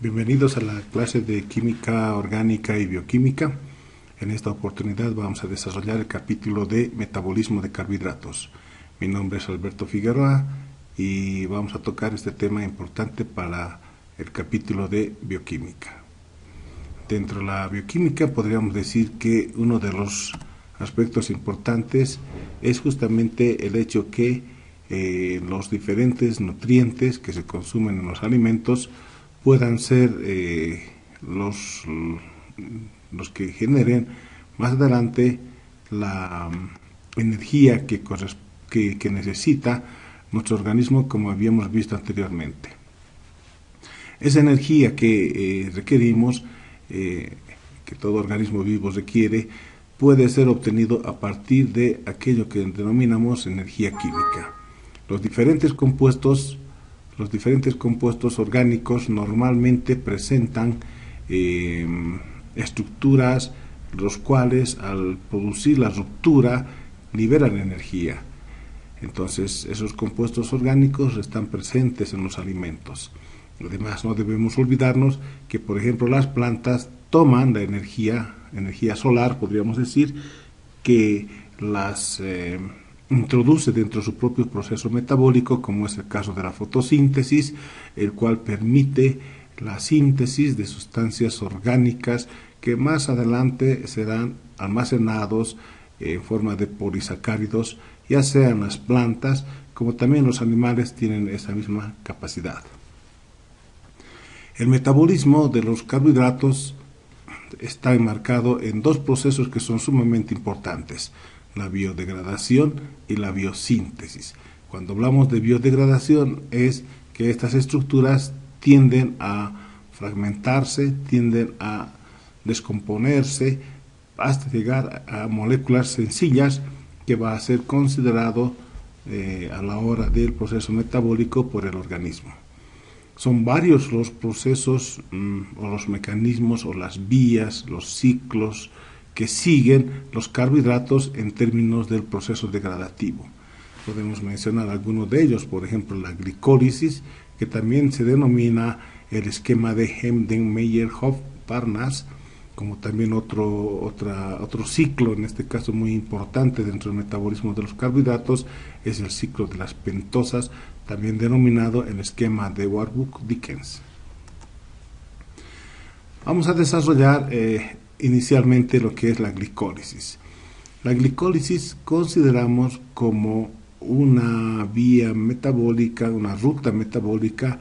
Bienvenidos a la clase de Química Orgánica y Bioquímica. En esta oportunidad vamos a desarrollar el capítulo de Metabolismo de Carbohidratos. Mi nombre es Alberto Figueroa y vamos a tocar este tema importante para el capítulo de Bioquímica. Dentro de la bioquímica podríamos decir que uno de los aspectos importantes es justamente el hecho que los diferentes nutrientes que se consumen en los alimentos puedan ser los que generen más adelante la energía que necesita nuestro organismo, como habíamos visto anteriormente. Esa energía que requerimos, que todo organismo vivo requiere, puede ser obtenido a partir de aquello que denominamos energía química. Los diferentes compuestos orgánicos normalmente presentan estructuras los cuales al producir la ruptura liberan energía. Entonces esos compuestos orgánicos están presentes en los alimentos. Además, no debemos olvidarnos que, por ejemplo, las plantas toman la energía solar, podríamos decir, que las introduce dentro de su propio proceso metabólico, como es el caso de la fotosíntesis, el cual permite la síntesis de sustancias orgánicas que más adelante serán almacenados en forma de polisacáridos, ya sean las plantas como también los animales tienen esa misma capacidad. El metabolismo de los carbohidratos está enmarcado en dos procesos que son sumamente importantes: la biodegradación y la biosíntesis. Cuando hablamos de biodegradación es que estas estructuras tienden a fragmentarse, tienden a descomponerse hasta llegar a moléculas sencillas que va a ser considerado a la hora del proceso metabólico por el organismo. Son varios los procesos o los mecanismos o las vías, los ciclos que siguen los carbohidratos en términos del proceso degradativo. Podemos mencionar algunos de ellos, por ejemplo la glicólisis, que también se denomina el esquema de Embden-Meyerhof-Parnas, como también otro ciclo, en este caso muy importante dentro del metabolismo de los carbohidratos, es el ciclo de las pentosas, también denominado el esquema de Warburg-Dickens. Vamos a desarrollar inicialmente lo que es la glicólisis. La glicólisis consideramos como una vía metabólica, una ruta metabólica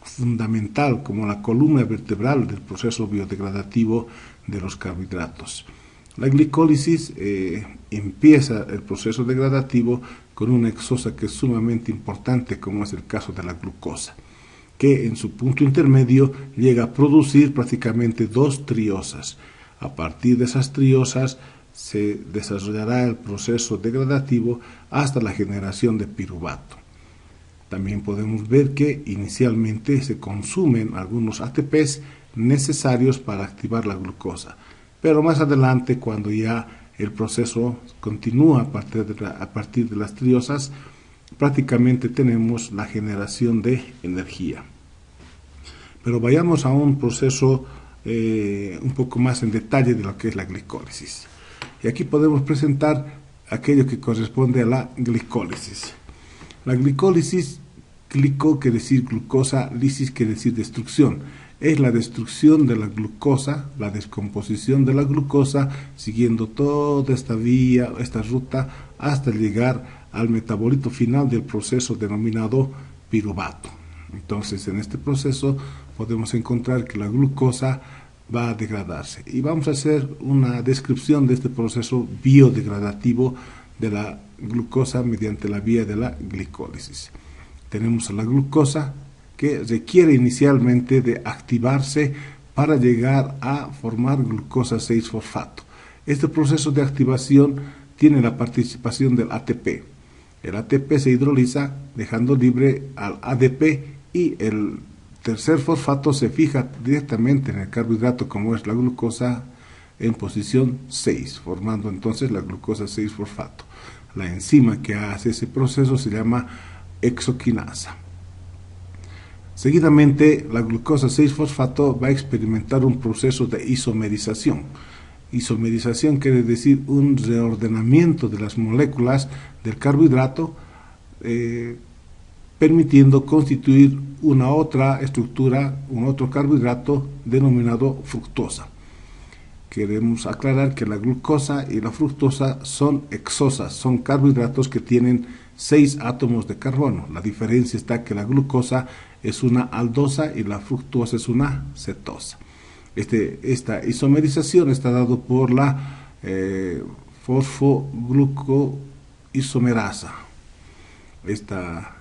fundamental, como la columna vertebral del proceso biodegradativo de los carbohidratos. La glicólisis empieza el proceso degradativo con una hexosa que es sumamente importante, como es el caso de la glucosa, que en su punto intermedio llega a producir prácticamente dos triosas. A partir de esas triosas se desarrollará el proceso degradativo hasta la generación de piruvato. También podemos ver que inicialmente se consumen algunos ATPs necesarios para activar la glucosa, pero más adelante, cuando ya el proceso continúa a partir de las triosas, prácticamente tenemos la generación de energía. Pero vayamos a un proceso un poco más en detalle de lo que es la glicólisis. Y aquí podemos presentar aquello que corresponde a la glicólisis. La glicólisis, glico quiere decir glucosa, lisis quiere decir destrucción. Es la destrucción de la glucosa, la descomposición de la glucosa, siguiendo toda esta vía, esta ruta, hasta llegar al metabolito final del proceso denominado piruvato. Entonces, en este proceso podemos encontrar que la glucosa va a degradarse. Y vamos a hacer una descripción de este proceso biodegradativo de la glucosa mediante la vía de la glicólisis. Tenemos a la glucosa, que requiere inicialmente de activarse para llegar a formar glucosa 6-fosfato. Este proceso de activación tiene la participación del ATP. El ATP se hidroliza dejando libre al ADP y el tercer fosfato se fija directamente en el carbohidrato, como es la glucosa, en posición 6, formando entonces la glucosa 6-fosfato. La enzima que hace ese proceso se llama hexoquinasa. Seguidamente, la glucosa 6-fosfato va a experimentar un proceso de isomerización. Isomerización quiere decir un reordenamiento de las moléculas del carbohidrato, permitiendo constituir una otra estructura, un otro carbohidrato denominado fructosa. Queremos aclarar que la glucosa y la fructosa son hexosas, son carbohidratos que tienen 6 átomos de carbono. La diferencia está que la glucosa es una aldosa y la fructosa es una cetosa. Esta isomerización está dado por la fosfoglucoisomerasa. Esta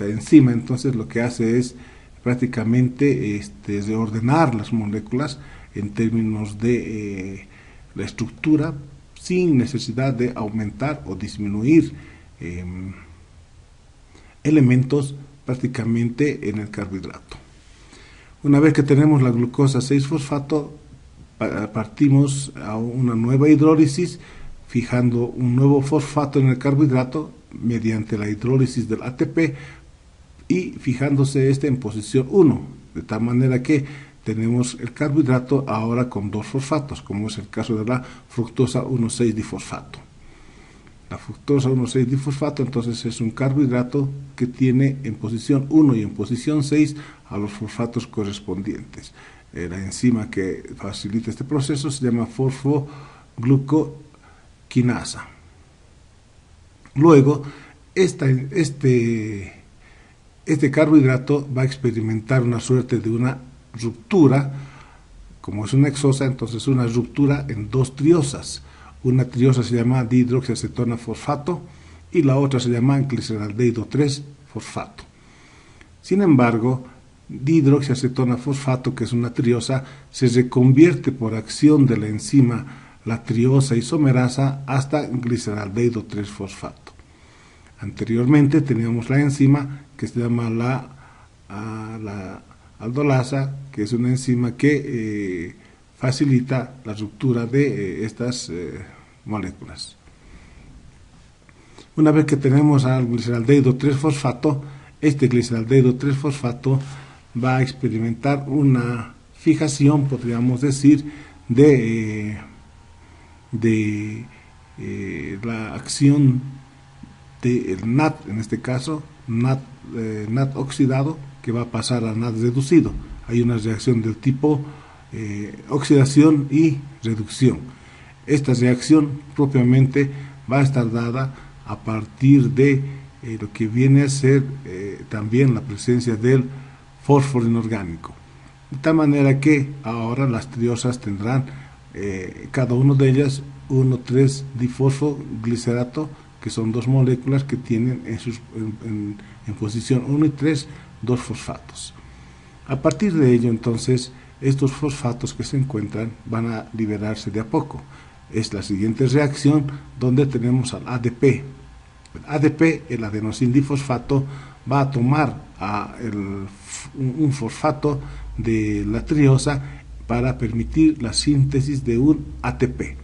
enzima entonces lo que hace es prácticamente reordenar las moléculas en términos de la estructura sin necesidad de aumentar o disminuir elementos prácticamente en el carbohidrato. Una vez que tenemos la glucosa 6-fosfato, partimos a una nueva hidrólisis, fijando un nuevo fosfato en el carbohidrato mediante la hidrólisis del ATP y fijándose en posición 1, de tal manera que tenemos el carbohidrato ahora con 2 fosfatos, como es el caso de la fructosa 1,6-difosfato. La fructosa 1,6-difosfato entonces es un carbohidrato que tiene en posición 1 y en posición 6 a los fosfatos correspondientes. La enzima que facilita este proceso se llama fosfoglucoquinasa. Luego, este carbohidrato va a experimentar una suerte de una ruptura, como es una hexosa, entonces una ruptura en 2 triosas. Una triosa se llama dihidroxiacetona fosfato y la otra se llama gliceraldehído 3-fosfato. Sin embargo, dihidroxiacetona fosfato, que es una triosa, se reconvierte por acción de la enzima la triosa isomerasa hasta gliceraldehído 3-fosfato. Anteriormente teníamos la enzima que se llama la aldolasa, que es una enzima que facilita la ruptura de estas moléculas. Una vez que tenemos al gliceraldehído 3-fosfato, este gliceraldehído 3-fosfato va a experimentar una fijación, podríamos decir, de la acción del NAD, en este caso, NAD oxidado, que va a pasar a NAD reducido. Hay una reacción del tipo oxidación y reducción. Esta reacción propiamente va a estar dada a partir de lo que viene a ser también la presencia del fósforo inorgánico. De tal manera que ahora las triosas tendrán cada una de ellas 1,3-difosfoglicerato, que son 2 moléculas que tienen en posición 1 y 3 2 fosfatos. A partir de ello, entonces, estos fosfatos que se encuentran van a liberarse de a poco. Es la siguiente reacción donde tenemos al ADP. El ADP, el adenosindifosfato, va a tomar un fosfato de la triosa para permitir la síntesis de un ATP.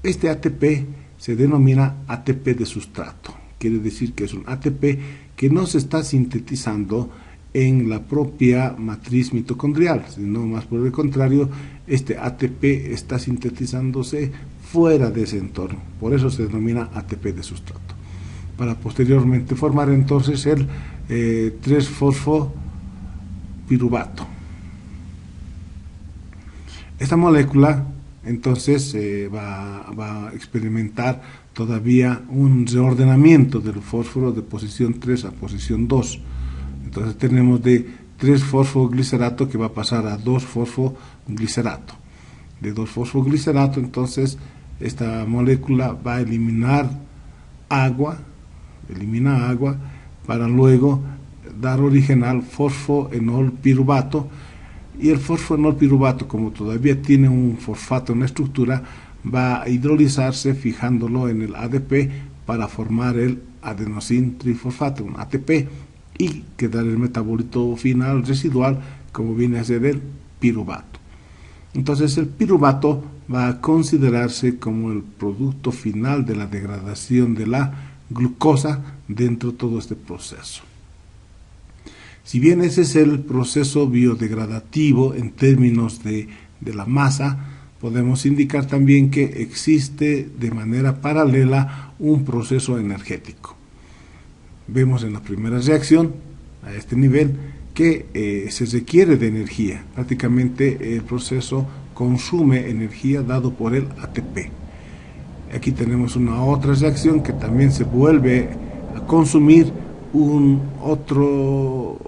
Este ATP se denomina ATP de sustrato. Quiere decir que es un ATP que no se está sintetizando en la propia matriz mitocondrial, sino más por el contrario, este ATP está sintetizándose fuera de ese entorno. Por eso se denomina ATP de sustrato. Para posteriormente formar entonces el 3-fosfopiruvato. Esta molécula entonces va a experimentar todavía un reordenamiento del fósforo de posición 3 a posición 2. Entonces tenemos de 3-fosfoglicerato que va a pasar a 2-fosfoglicerato. De 2-fosfoglicerato, entonces, esta molécula va a eliminar agua, para luego dar origen al fosfoenolpiruvato. Y el fosfoenolpiruvato, como todavía tiene un fosfato en la estructura, va a hidrolizarse fijándolo en el ADP para formar el adenosin-trifosfato, un ATP, y quedar el metabolito final residual como viene a ser el piruvato. Entonces el piruvato va a considerarse como el producto final de la degradación de la glucosa dentro de todo este proceso. Si bien ese es el proceso biodegradativo en términos de la masa, podemos indicar también que existe de manera paralela un proceso energético. Vemos en la primera reacción, a este nivel, que se requiere de energía. Prácticamente el proceso consume energía dado por el ATP. Aquí tenemos una otra reacción que también se vuelve a consumir un otro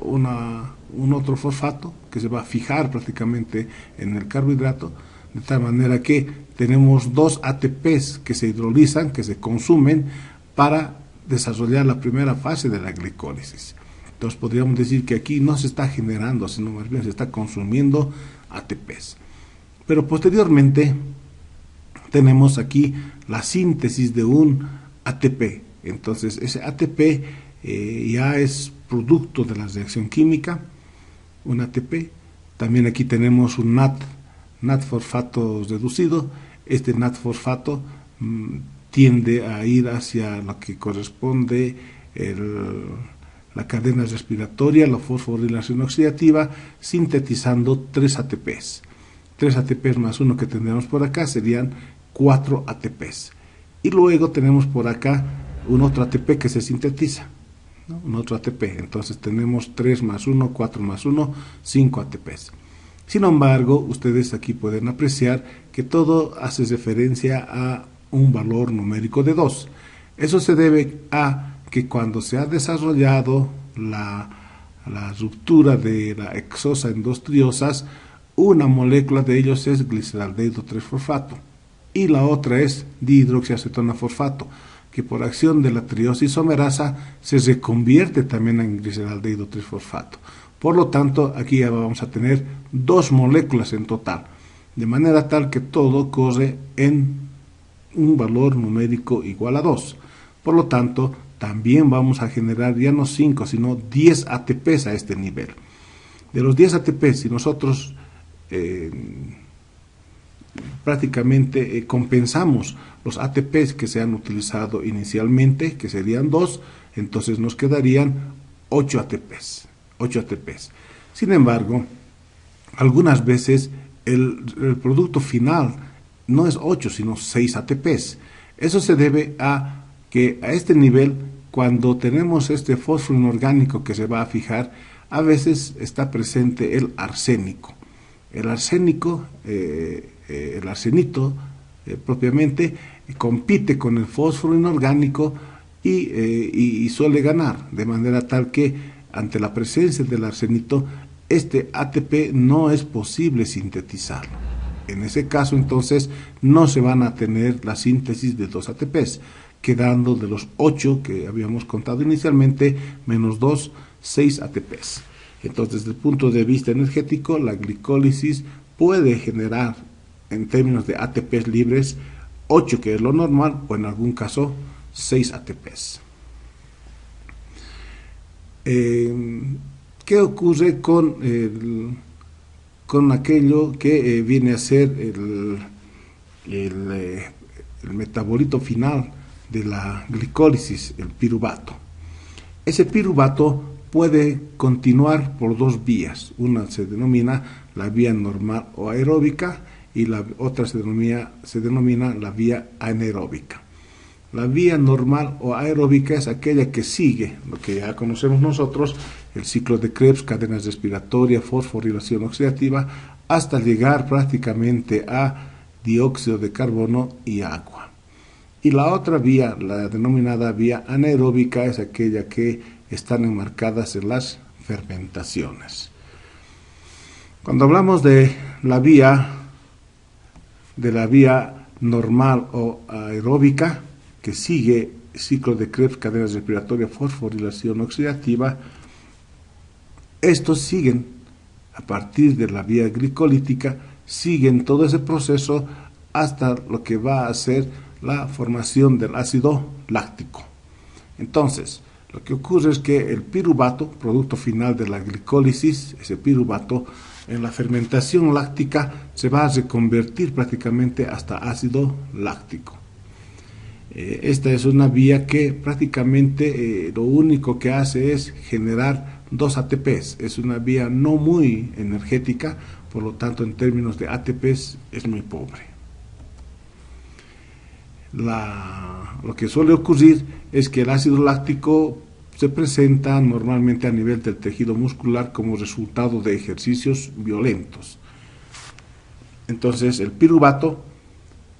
fosfato que se va a fijar prácticamente en el carbohidrato, de tal manera que tenemos dos ATPs que se hidrolizan, que se consumen para desarrollar la primera fase de la glicólisis. Entonces podríamos decir que aquí no se está generando, sino más bien se está consumiendo ATPs. Pero posteriormente tenemos aquí la síntesis de un ATP. Entonces ese ATP ya es producto de la reacción química, un ATP. También aquí tenemos un NAD fosfato reducido. Este NAD fosfato tiende a ir hacia lo que corresponde la cadena respiratoria, la fosforilación oxidativa, sintetizando 3 ATPs. 3 ATPs más uno que tendremos por acá serían 4 ATPs. Y luego tenemos por acá un otro ATP que se sintetiza, ¿no? Un otro ATP. Entonces tenemos 3 más 1, 4 más 1, 5 ATPs. Sin embargo, ustedes aquí pueden apreciar que todo hace referencia a un valor numérico de 2. Eso se debe a que cuando se ha desarrollado la ruptura de la exosa en dos triosas, una molécula de ellos es gliceraldehído 3-fosfato y la otra es dihidroxiacetona-fosfato, que por acción de la triosa isomerasa se reconvierte también en gliceraldehído 3-fosfato. Por lo tanto, aquí ya vamos a tener 2 moléculas en total, de manera tal que todo corre en un valor numérico igual a 2. Por lo tanto, también vamos a generar ya no 5, sino 10 ATPs a este nivel. De los 10 ATPs, si nosotros prácticamente compensamos los ATPs que se han utilizado inicialmente, que serían 2, entonces nos quedarían 8 ATPs. Sin embargo, algunas veces el producto final no es 8, sino 6 ATPs. Eso se debe a que a este nivel, cuando tenemos este fósforo inorgánico que se va a fijar, a veces está presente el arsénico. El arsénico, el arsenito propiamente, compite con el fósforo inorgánico y suele ganar, de manera tal que ante la presencia del arsenito, este ATP no es posible sintetizarlo. En ese caso, entonces, no se van a tener la síntesis de 2 ATPs, quedando de los 8 que habíamos contado inicialmente, menos 2, 6 ATPs. Entonces, desde el punto de vista energético, la glicólisis puede generar, en términos de ATPs libres, 8, que es lo normal, o en algún caso, 6 ATPs. ¿Qué ocurre con aquello que viene a ser el metabolito final de la glicólisis, el piruvato? Ese piruvato puede continuar por 2 vías. Una se denomina la vía normal o aeróbica y la otra se denomina la vía anaeróbica. La vía normal o aeróbica es aquella que sigue lo que ya conocemos nosotros, el ciclo de Krebs, cadena respiratoria, fosforilación oxidativa, hasta llegar prácticamente a dióxido de carbono y agua. Y la otra vía, la denominada vía anaeróbica, es aquella que están enmarcadas en las fermentaciones. Cuando hablamos de la vía normal o aeróbica, que sigue ciclo de Krebs, cadena respiratoria, fosforilación oxidativa, estos siguen, a partir de la vía glicolítica, siguen todo ese proceso hasta lo que va a ser la formación del ácido láctico. Entonces, lo que ocurre es que el piruvato, producto final de la glicólisis, ese piruvato, en la fermentación láctica se va a reconvertir prácticamente hasta ácido láctico. Esta es una vía que prácticamente lo único que hace es generar 2 ATPs. Es una vía no muy energética, por lo tanto en términos de ATPs es muy pobre. Lo que suele ocurrir es que el ácido láctico se presenta normalmente a nivel del tejido muscular como resultado de ejercicios violentos. Entonces el piruvato,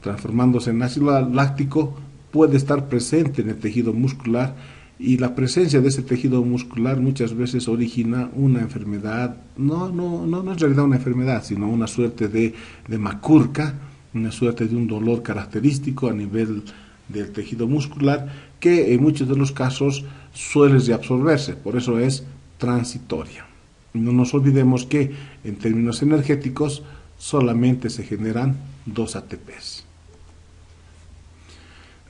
transformándose en ácido láctico, puede estar presente en el tejido muscular, y la presencia de ese tejido muscular muchas veces origina una enfermedad, no en realidad una enfermedad, sino una suerte de macurca, una suerte de un dolor característico a nivel del tejido muscular, que en muchos de los casos suele reabsorberse, por eso es transitoria. No nos olvidemos que en términos energéticos solamente se generan 2 ATPs.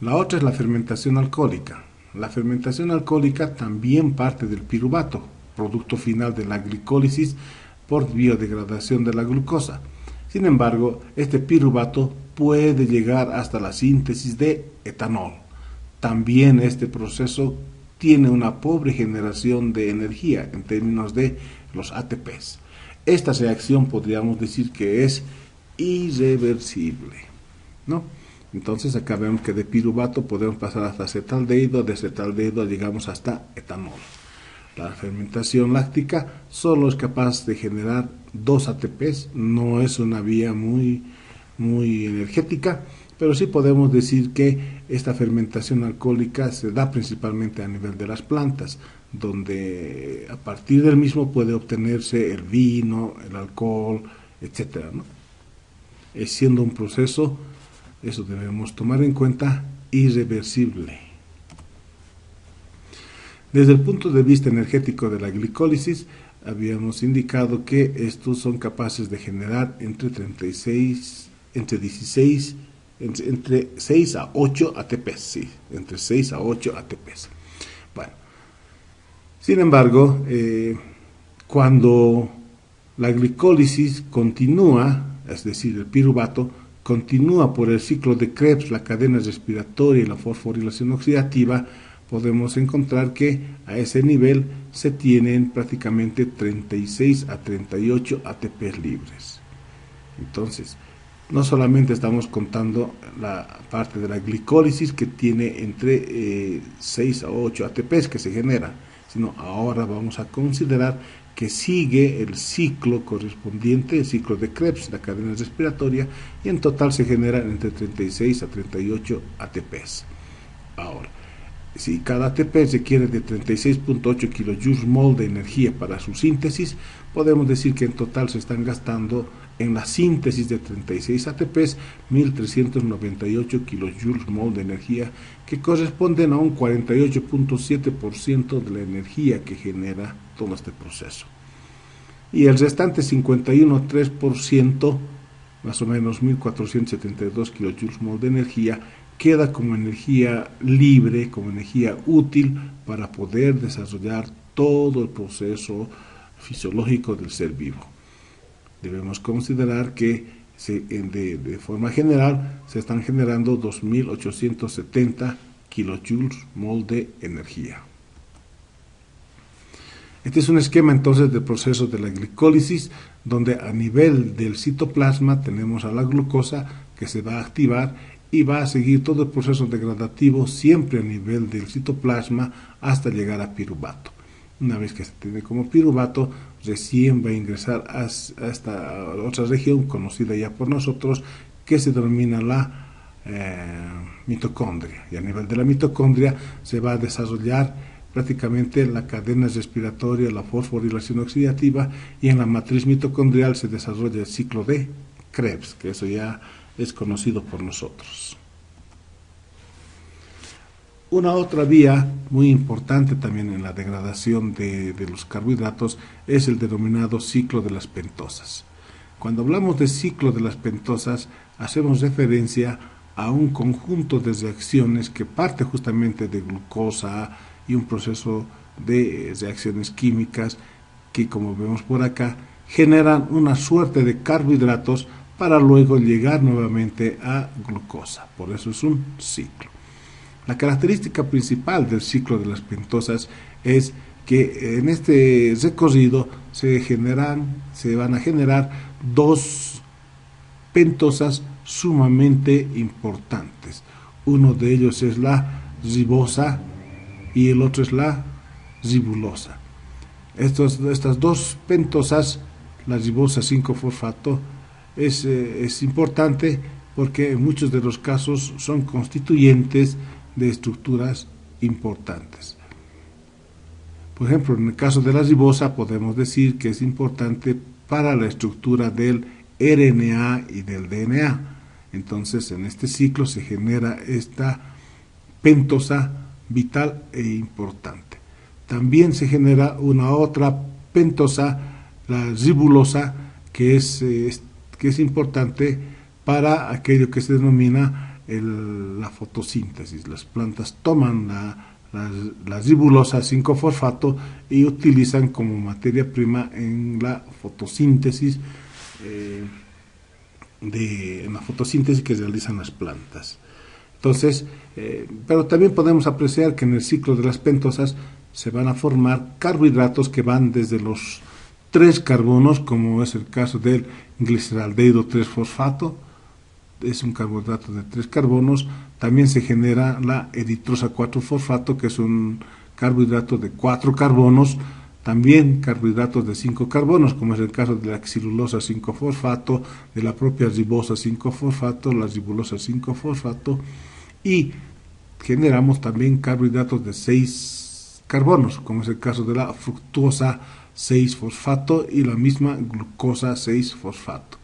La otra es la fermentación alcohólica. La fermentación alcohólica también parte del piruvato, producto final de la glicólisis por biodegradación de la glucosa. Sin embargo, este piruvato puede llegar hasta la síntesis de etanol. También este proceso tiene una pobre generación de energía en términos de los ATPs. Esta reacción podríamos decir que es irreversible, ¿no? Entonces acá vemos que de piruvato podemos pasar hasta acetaldehído, de acetaldehído llegamos hasta etanol. La fermentación láctica solo es capaz de generar 2 ATPs, no es una vía muy energética, pero sí podemos decir que esta fermentación alcohólica se da principalmente a nivel de las plantas, donde a partir del mismo puede obtenerse el vino, el alcohol, etcétera, ¿no? Es siendo un proceso, eso debemos tomar en cuenta, irreversible. Desde el punto de vista energético de la glicólisis, habíamos indicado que estos son capaces de generar entre 6 a 8 ATPs, sí, entre 6 a 8 ATPs. Bueno, sin embargo, cuando la glicólisis continúa, es decir, el piruvato, continúa por el ciclo de Krebs, la cadena respiratoria y la fosforilación oxidativa, podemos encontrar que a ese nivel se tienen prácticamente 36 a 38 ATPs libres. Entonces, no solamente estamos contando la parte de la glicólisis que tiene entre 6 a 8 ATPs que se generan, sino ahora vamos a considerar que sigue el ciclo correspondiente, el ciclo de Krebs, la cadena respiratoria, y en total se generan entre 36 a 38 ATPs. Ahora, si cada ATP requiere de 36.8 kJ de energía para su síntesis, podemos decir que en total se están gastando en la síntesis de 36 ATPs 1398 kJ de energía, que corresponden a un 48.7% de la energía que genera todo este proceso. Y el restante 51.3%, más o menos 1472 kJ de energía, queda como energía libre, como energía útil para poder desarrollar todo el proceso fisiológico del ser vivo. Debemos considerar que de forma general se están generando 2870 kJ de energía. Este es un esquema entonces del proceso de la glicólisis, donde a nivel del citoplasma tenemos a la glucosa que se va a activar y va a seguir todo el proceso degradativo siempre a nivel del citoplasma hasta llegar a piruvato. Una vez que se tiene como piruvato, recién va a ingresar a esta otra región conocida ya por nosotros, que se denomina la mitocondria. Y a nivel de la mitocondria se va a desarrollar prácticamente la cadena respiratoria, la fosforilación oxidativa, y en la matriz mitocondrial se desarrolla el ciclo de Krebs, que eso ya es conocido por nosotros. Una otra vía muy importante también en la degradación de los carbohidratos es el denominado ciclo de las pentosas. Cuando hablamos de ciclo de las pentosas, hacemos referencia a un conjunto de reacciones que parte justamente de glucosa y un proceso de reacciones químicas que, como vemos por acá, generan una suerte de carbohidratos para luego llegar nuevamente a glucosa. Por eso es un ciclo. La característica principal del ciclo de las pentosas es que en este recorrido se van a generar dos pentosas sumamente importantes. Uno de ellos es la ribosa y el otro es la ribulosa. Estas dos pentosas, la ribosa 5-fosfato, es importante porque en muchos de los casos son constituyentes de estructuras importantes. Por ejemplo, en el caso de la ribosa podemos decir que es importante para la estructura del RNA y del DNA. Entonces, en este ciclo se genera esta pentosa vital e importante. También se genera una otra pentosa, la ribulosa, que es importante para aquello que se denomina la fotosíntesis. Las plantas toman la ribulosa 5-fosfato y utilizan como materia prima en la fotosíntesis que realizan las plantas. Entonces, pero también podemos apreciar que en el ciclo de las pentosas se van a formar carbohidratos que van desde los 3 carbonos, como es el caso del gliceraldehído 3-fosfato, es un carbohidrato de 3 carbonos. También se genera la eritrosa 4-fosfato, que es un carbohidrato de 4 carbonos. También carbohidratos de 5 carbonos, como es el caso de la xilulosa 5-fosfato, de la propia ribosa 5-fosfato, la ribulosa 5-fosfato, y generamos también carbohidratos de 6 carbonos, como es el caso de la fructosa 6-fosfato y la misma glucosa 6-fosfato.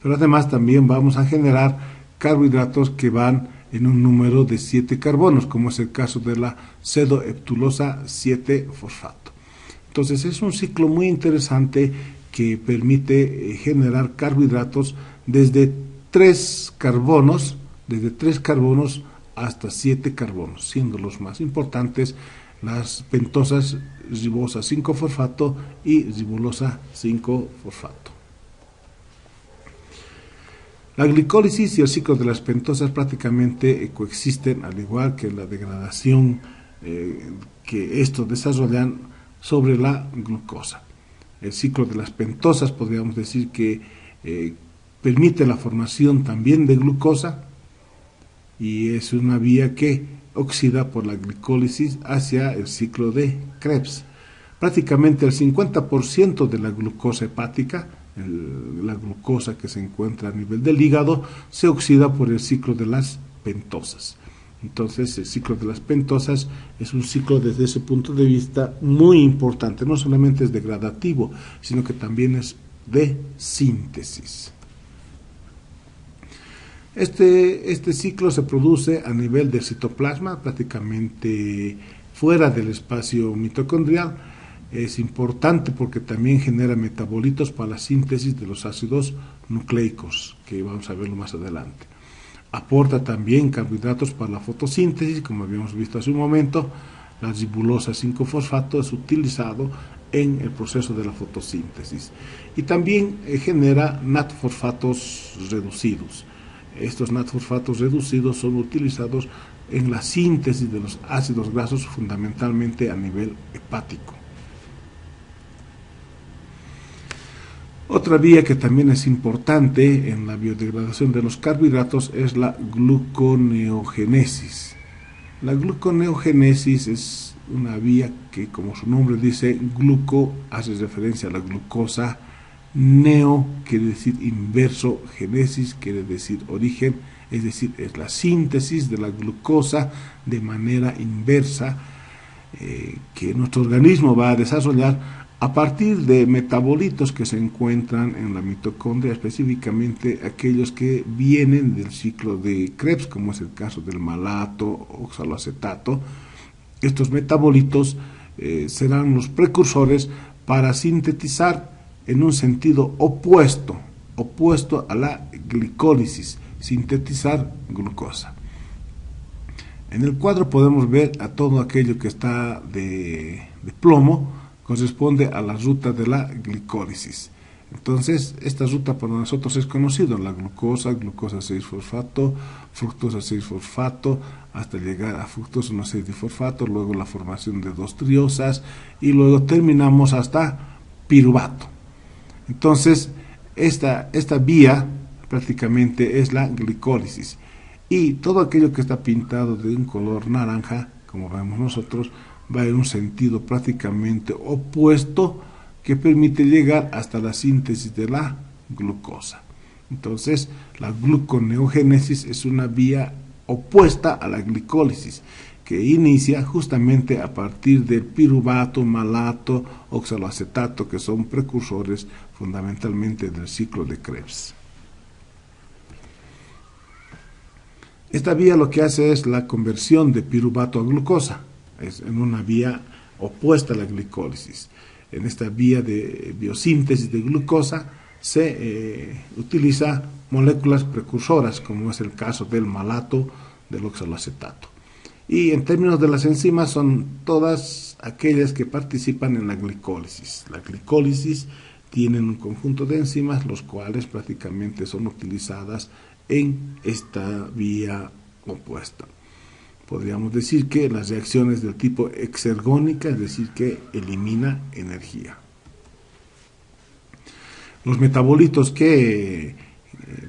Pero además también vamos a generar carbohidratos que van en un número de 7 carbonos, como es el caso de la pseudoheptulosa 7-fosfato. Entonces es un ciclo muy interesante que permite generar carbohidratos desde 3 carbonos hasta 7 carbonos, siendo los más importantes las pentosas ribosa 5-fosfato y ribulosa 5-fosfato. La glicólisis y el ciclo de las pentosas prácticamente coexisten, al igual que la degradación que estos desarrollan sobre la glucosa. El ciclo de las pentosas podríamos decir que permite la formación también de glucosa y es una vía que oxida por la glicólisis hacia el ciclo de Krebs. Prácticamente el 50% de la glucosa hepática, la glucosa que se encuentra a nivel del hígado, se oxida por el ciclo de las pentosas. Entonces, el ciclo de las pentosas es un ciclo desde ese punto de vista muy importante. No solamente es degradativo, sino que también es de síntesis. Este ciclo se produce a nivel del citoplasma, prácticamente fuera del espacio mitocondrial. Es importante porque también genera metabolitos para la síntesis de los ácidos nucleicos, que vamos a verlo más adelante. Aporta también carbohidratos para la fotosíntesis, como habíamos visto hace un momento. La ribulosa 5-fosfato es utilizado en el proceso de la fotosíntesis. Y también genera natfosfatos reducidos. Estos natfosfatos reducidos son utilizados en la síntesis de los ácidos grasos, fundamentalmente a nivel hepático. Otra vía que también es importante en la biodegradación de los carbohidratos es la gluconeogénesis. La gluconeogénesis es una vía que, como su nombre dice, gluco hace referencia a la glucosa, neo quiere decir inverso, génesis quiere decir origen, es decir, es la síntesis de la glucosa de manera inversa que nuestro organismo va a desarrollar a partir de metabolitos que se encuentran en la mitocondria, específicamente aquellos que vienen del ciclo de Krebs, como es el caso del malato, oxaloacetato. Estos metabolitos serán los precursores para sintetizar en un sentido opuesto a la glicólisis, sintetizar glucosa. En el cuadro podemos ver a todo aquello que está de plomo, corresponde a la ruta de la glicólisis. Entonces, esta ruta para nosotros es conocida, la glucosa, glucosa 6-fosfato, fructosa 6-fosfato, hasta llegar a fructosa 1,6-difosfato, luego la formación de 2 triosas y luego terminamos hasta piruvato. Entonces, esta vía prácticamente es la glicólisis. Y todo aquello que está pintado de un color naranja, como vemos nosotros, va en un sentido prácticamente opuesto que permite llegar hasta la síntesis de la glucosa. Entonces, la gluconeogénesis es una vía opuesta a la glicólisis, que inicia justamente a partir del piruvato, malato, oxaloacetato, que son precursores fundamentalmente del ciclo de Krebs. Esta vía lo que hace es la conversión de piruvato a glucosa, es en una vía opuesta a la glicólisis. En esta vía de biosíntesis de glucosa se utiliza moléculas precursoras, como es el caso del malato, del oxaloacetato. Y en términos de las enzimas son todas aquellas que participan en la glicólisis. La glicólisis tiene un conjunto de enzimas, los cuales prácticamente son utilizadas en esta vía opuesta. Podríamos decir que las reacciones del tipo exergónica, es decir, que elimina energía. Los metabolitos que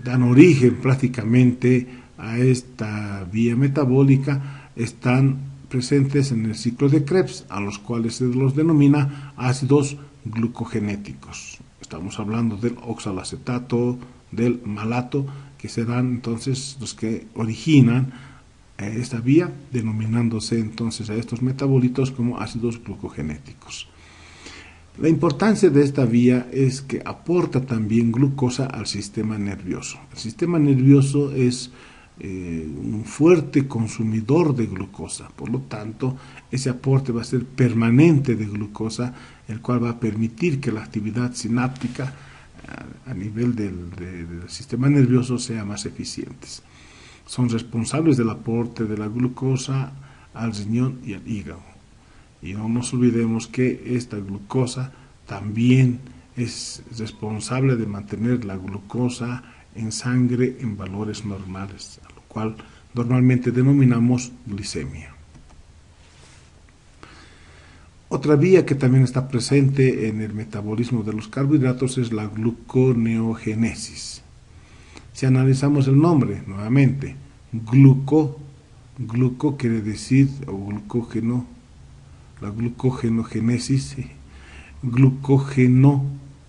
dan origen prácticamente a esta vía metabólica están presentes en el ciclo de Krebs, a los cuales se los denomina ácidos glucogenéticos. Estamos hablando del oxaloacetato, del malato, que serán entonces los que originan esta vía, denominándose entonces a estos metabolitos como ácidos glucogenéticos. La importancia de esta vía es que aporta también glucosa al sistema nervioso. El sistema nervioso es un fuerte consumidor de glucosa, por lo tanto, ese aporte va a ser permanente de glucosa, el cual va a permitir que la actividad sináptica a nivel del sistema nervioso sea más eficiente. Son responsables del aporte de la glucosa al riñón y al hígado. Y no nos olvidemos que esta glucosa también es responsable de mantener la glucosa en sangre en valores normales, a lo cual normalmente denominamos glicemia. Otra vía que también está presente en el metabolismo de los carbohidratos es la gluconeogénesis. Si analizamos el nombre nuevamente, gluco quiere decir, o glucógeno, la glucogenogénesis, glucógeno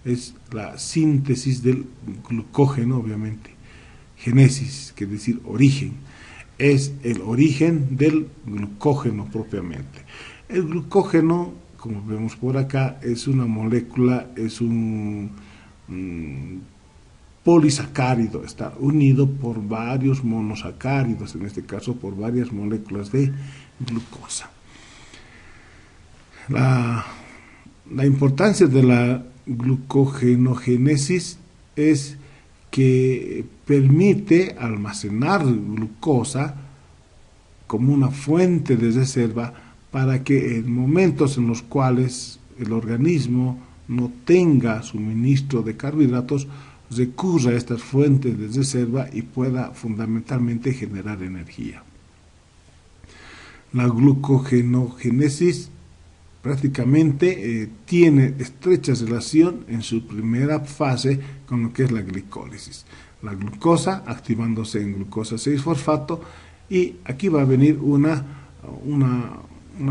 es la síntesis del glucógeno, obviamente, génesis quiere decir origen, es el origen del glucógeno propiamente. El glucógeno, como vemos por acá, es una molécula, es un polisacárido, está unido por varios monosacáridos, en este caso por varias moléculas de glucosa. La importancia de la glucogenogénesis es que permite almacenar glucosa como una fuente de reserva para que en momentos en los cuales el organismo no tenga suministro de carbohidratos, recurra a estas fuentes de reserva y pueda fundamentalmente generar energía. La glucogenogénesis prácticamente tiene estrecha relación en su primera fase con lo que es la glicólisis. La glucosa activándose en glucosa 6-fosfato y aquí va a venir una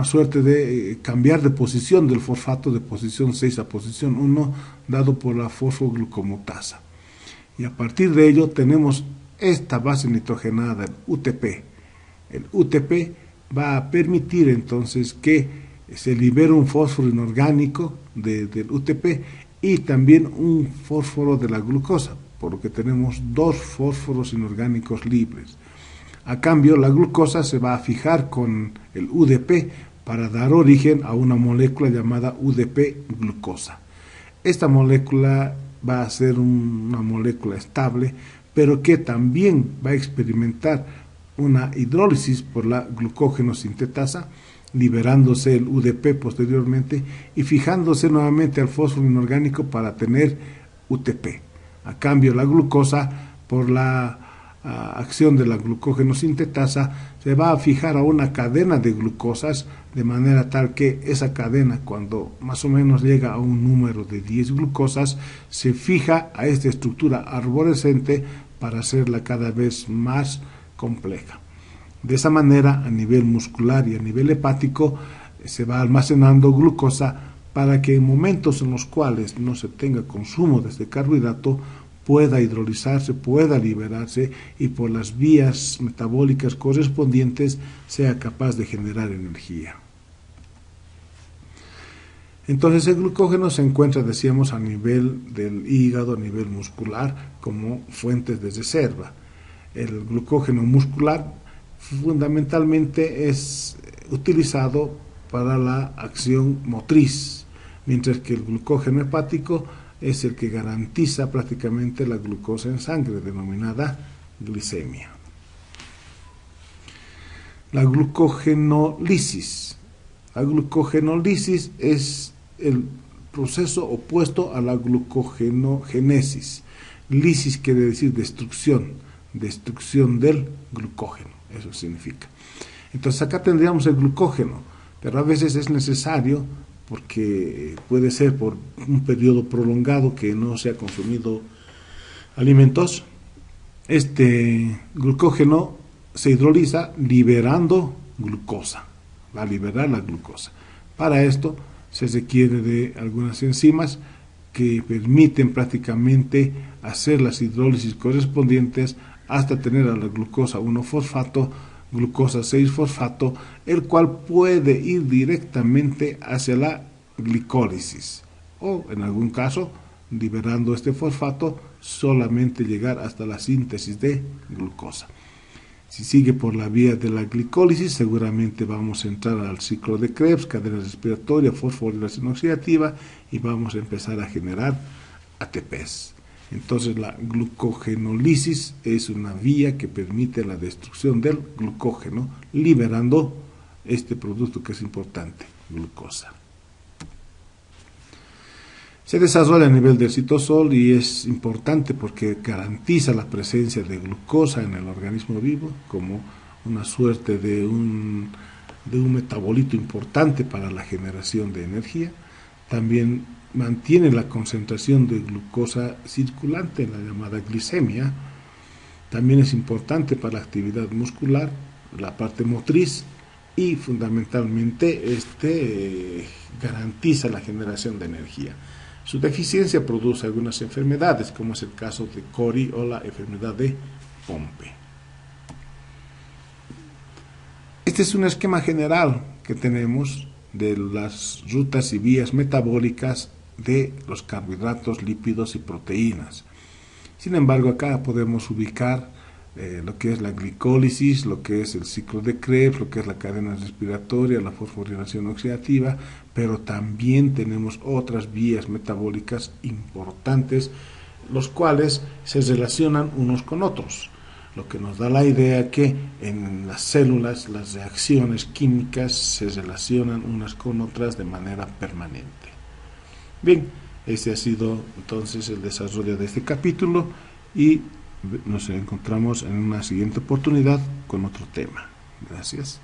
suerte de cambiar de posición del fosfato de posición 6 a posición 1 dado por la fosfoglucomutasa. Y a partir de ello tenemos esta base nitrogenada, el UTP. El UTP va a permitir entonces que se libere un fósforo inorgánico del UTP y también un fósforo de la glucosa, por lo que tenemos 2 fósforos inorgánicos libres. A cambio, la glucosa se va a fijar con el UDP para dar origen a una molécula llamada UDP-glucosa. Esta molécula va a ser una molécula estable, pero que también va a experimentar una hidrólisis por la glucógeno sintetasa, liberándose el UDP posteriormente y fijándose nuevamente al fósforo inorgánico para tener UTP. A cambio, la glucosa, por la acción de la glucógeno sintetasa, se va a fijar a una cadena de glucosas, de manera tal que esa cadena, cuando más o menos llega a un número de 10 glucosas, se fija a esta estructura arborescente para hacerla cada vez más compleja. De esa manera, a nivel muscular y a nivel hepático, se va almacenando glucosa para que en momentos en los cuales no se tenga consumo de este carbohidrato, pueda hidrolizarse, pueda liberarse y por las vías metabólicas correspondientes sea capaz de generar energía. Entonces el glucógeno se encuentra, decíamos, a nivel del hígado, a nivel muscular, como fuentes de reserva. El glucógeno muscular fundamentalmente es utilizado para la acción motriz, mientras que el glucógeno hepático es el que garantiza prácticamente la glucosa en sangre, denominada glicemia. La glucogenólisis. La glucogenólisis es el proceso opuesto a la glucogenogénesis. Lisis quiere decir destrucción del glucógeno, eso significa. Entonces acá tendríamos el glucógeno, pero a veces es necesario, porque puede ser por un periodo prolongado que no se ha consumido alimentos, este glucógeno se hidroliza liberando glucosa, va a liberar la glucosa. Para esto se requiere de algunas enzimas que permiten prácticamente hacer las hidrólisis correspondientes hasta tener a la glucosa 1-fosfato, glucosa 6-fosfato, el cual puede ir directamente hacia la glicólisis o en algún caso, liberando este fosfato, solamente llegar hasta la síntesis de glucosa. Si sigue por la vía de la glicólisis, seguramente vamos a entrar al ciclo de Krebs, cadena respiratoria, fosforilación oxidativa, y vamos a empezar a generar ATPs. Entonces la glucogenólisis es una vía que permite la destrucción del glucógeno, liberando este producto que es importante, glucosa. Se desarrolla a nivel del citosol y es importante porque garantiza la presencia de glucosa en el organismo vivo como una suerte de un metabolito importante para la generación de energía. También mantiene la concentración de glucosa circulante, la llamada glicemia. También es importante para la actividad muscular, la parte motriz, y fundamentalmente garantiza la generación de energía. Su deficiencia produce algunas enfermedades, como es el caso de Cori o la enfermedad de Pompe. Este es un esquema general que tenemos de las rutas y vías metabólicas de los carbohidratos, lípidos y proteínas. Sin embargo, acá podemos ubicar lo que es la glicólisis, lo que es el ciclo de Krebs, lo que es la cadena respiratoria, la fosforilación oxidativa, pero también tenemos otras vías metabólicas importantes, los cuales se relacionan unos con otros, lo que nos da la idea que en las células las reacciones químicas se relacionan unas con otras de manera permanente. Bien, este ha sido entonces el desarrollo de este capítulo y nos encontramos en una siguiente oportunidad con otro tema. Gracias.